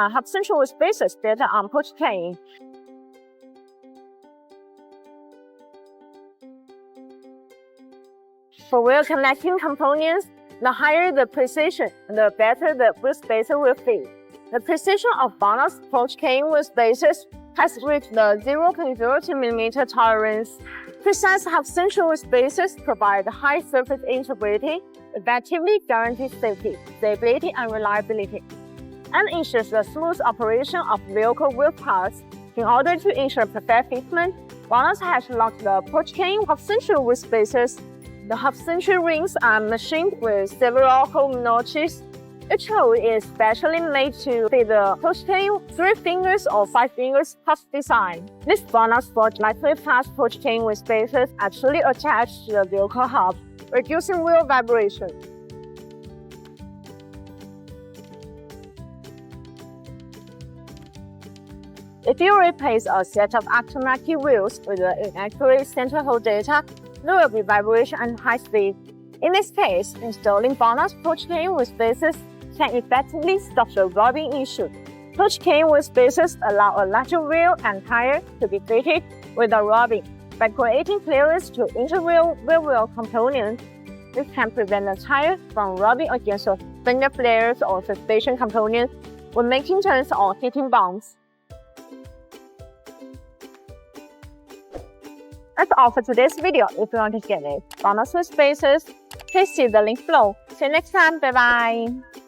have central spaces better on Porsche Cayenne. For wheel connecting components, the higher the precision, the better the wheel spacer will fit. The precision of BONOSS Porsche Cayenne wheel spacers has reached the 0.02 mm tolerance. Precise half-century spacers provide high surface integrity, effectively guarantee safety, stability, and reliability, and ensures the smooth operation of vehicle wheel parts. In order to ensure perfect fitment, BONOSS has launched the Porsche Cayenne half-century wheel spacers. The half-century rings are machined with several hole notches. Each hole is specially made to fit the Porsche Cayenne 3 fingers or 5 fingers cuff design. This BONOSS lightly fast Porsche Cayenne wheel spacers actually attach to the vehicle hub, reducing wheel vibration. If you replace a set of aftermarket wheels with the inaccurate center hole data, there will be vibration and high speed. In this case, installing BONOSS Porsche Cayenne wheel spacers can effectively stop the rubbing issue. Porsche Cayenne wheel spacers allow a larger wheel and tire to be fitted without rubbing. By creating clearance to inter-wheel wheel components, this can prevent the tire from rubbing against the fender flares or suspension components when making turns or hitting bumps. That's all for today's video. If you want to get it BONOSS wheel spacers, please see the link below. See you next time. Bye bye.